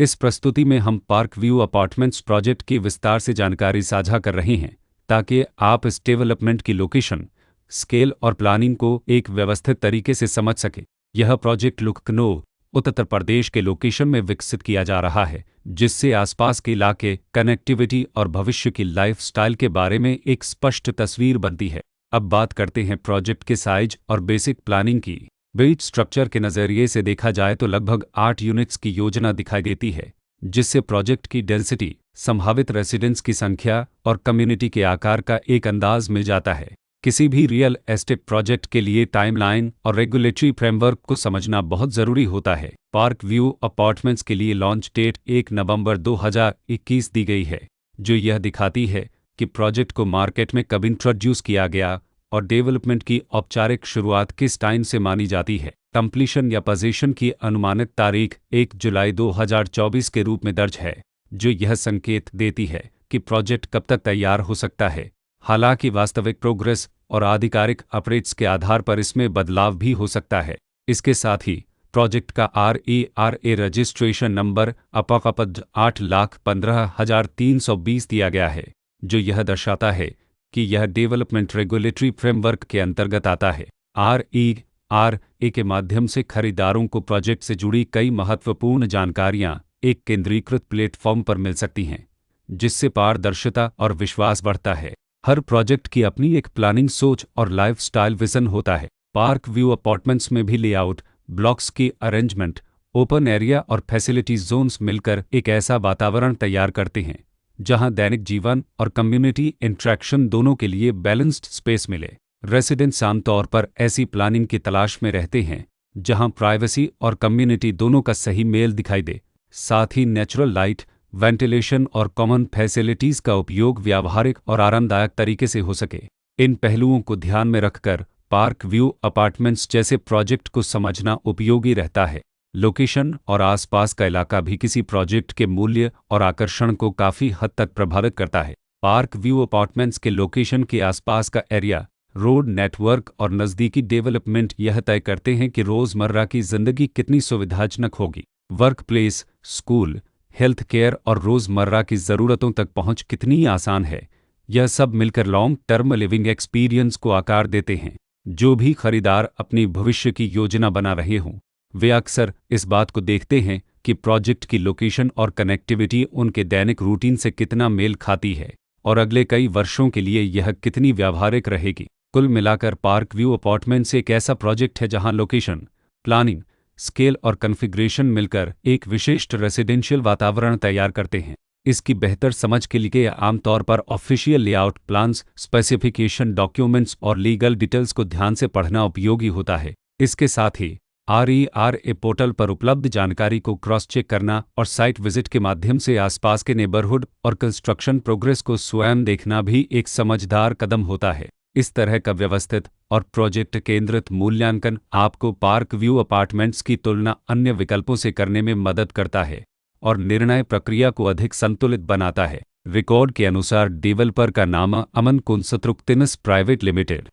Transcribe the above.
इस प्रस्तुति में हम पार्क व्यू अपार्टमेंट्स प्रोजेक्ट की विस्तार से जानकारी साझा कर रहे हैं ताकि आप इस डेवलपमेंट की लोकेशन, स्केल और प्लानिंग को एक व्यवस्थित तरीके से समझ सकें। यह प्रोजेक्ट लखनऊ, उत्तर प्रदेश के लोकेशन में विकसित किया जा रहा है, जिससे आसपास के इलाके, कनेक्टिविटी और भविष्य की लाइफस्टाइल के बारे में एक स्पष्ट तस्वीर बनती है। अब बात करते हैं प्रोजेक्ट के साइज और बेसिक प्लानिंग की। बेट स्ट्रक्चर के नज़रिए से देखा जाए तो लगभग 8 यूनिट्स की योजना दिखाई देती है, जिससे प्रोजेक्ट की डेंसिटी, संभावित रेसिडेंट्स की संख्या और कम्युनिटी के आकार का एक अंदाज मिल जाता है। किसी भी रियल एस्टेट प्रोजेक्ट के लिए टाइमलाइन और रेगुलेटरी फ्रेमवर्क को समझना बहुत ज़रूरी होता है। पार्क व्यू अपार्टमेंट्स के लिए लॉन्च डेट 1 नवंबर 2021 दी गई है, जो यह दिखाती है कि प्रोजेक्ट को मार्केट में कब इंट्रोड्यूस किया गया और डेवलपमेंट की औपचारिक शुरुआत किस टाइम से मानी जाती है। कंप्लीशन या पोजीशन की अनुमानित तारीख 1 जुलाई 2024 के रूप में दर्ज है, जो यह संकेत देती है कि प्रोजेक्ट कब तक तैयार हो सकता है। हालांकि वास्तविक प्रोग्रेस और आधिकारिक अपडेट्स के आधार पर इसमें बदलाव भी हो सकता है। इसके साथ ही प्रोजेक्ट का RERA रजिस्ट्रेशन नंबर अपाकपद 8,15,320 दिया गया है, जो यह दर्शाता है कि यह डेवलपमेंट रेगुलेटरी फ्रेमवर्क के अंतर्गत आता है। RERA के माध्यम से खरीदारों को प्रोजेक्ट से जुड़ी कई महत्वपूर्ण जानकारियां एक केंद्रीकृत प्लेटफॉर्म पर मिल सकती हैं, जिससे पारदर्शिता और विश्वास बढ़ता है। हर प्रोजेक्ट की अपनी एक प्लानिंग सोच और लाइफस्टाइल विजन होता है। पार्क व्यू अपार्टमेंट्स में भी लेआउट, ब्लॉक्स की अरेंजमेंट, ओपन एरिया और फैसिलिटी जोन्स मिलकर एक ऐसा वातावरण तैयार करते हैं जहां दैनिक जीवन और कम्युनिटी इंटरेक्शन दोनों के लिए बैलेंस्ड स्पेस मिले। रेसिडेंट्स आमतौर पर ऐसी प्लानिंग की तलाश में रहते हैं जहां प्राइवेसी और कम्युनिटी दोनों का सही मेल दिखाई दे। साथ ही नेचुरल लाइट, वेंटिलेशन और कॉमन फैसिलिटीज़ का उपयोग व्यावहारिक और आरामदायक तरीके से हो सके। इन पहलुओं को ध्यान में रखकर पार्क व्यू अपार्टमेंट्स जैसे प्रोजेक्ट को समझना उपयोगी रहता है। लोकेशन और आसपास का इलाका भी किसी प्रोजेक्ट के मूल्य और आकर्षण को काफ़ी हद तक प्रभावित करता है। पार्क व्यू अपार्टमेंट्स के लोकेशन के आसपास का एरिया, रोड नेटवर्क और नज़दीकी डेवलपमेंट यह तय करते हैं कि रोज़मर्रा की ज़िंदगी कितनी सुविधाजनक होगी। Work place, school, health care और रोज़मर्रा की ज़रूरतों तक पहुंच कितनी आसान है, यह सब मिलकर लॉन्ग टर्म लिविंग एक्सपीरियंस को आकार देते हैं। जो भी खरीदार अपनी भविष्य की योजना बना रहे हों, वे अक्सर इस बात को देखते हैं कि प्रोजेक्ट की लोकेशन और कनेक्टिविटी उनके दैनिक रूटीन से कितना मेल खाती है और अगले कई वर्षों के लिए यह कितनी व्यावहारिक रहेगी। कुल मिलाकर पार्क व्यू अपार्टमेंट्स एक ऐसा प्रोजेक्ट है जहां लोकेशन, प्लानिंग, स्केल और कॉन्फ़िगरेशन मिलकर एक विशिष्ट रेसिडेंशियल वातावरण तैयार करते हैं। इसकी बेहतर समझ के लिए आमतौर पर official layout plans, specification documents और लीगल डिटेल्स को ध्यान से पढ़ना उपयोगी होता है। इसके साथ ही RERA पोर्टल पर उपलब्ध जानकारी को क्रॉस चेक करना और साइट विजिट के माध्यम से आसपास के नेबरहुड और कंस्ट्रक्शन प्रोग्रेस को स्वयं देखना भी एक समझदार कदम होता है। इस तरह का व्यवस्थित और प्रोजेक्ट केंद्रित मूल्यांकन आपको पार्क व्यू अपार्टमेंट्स की तुलना अन्य विकल्पों से करने में मदद करता है और निर्णय प्रक्रिया को अधिक संतुलित बनाता है। रिकॉर्ड के अनुसार डेवलपर का नाम अमन कुंसत्रुक्तिनस प्राइवेट लिमिटेड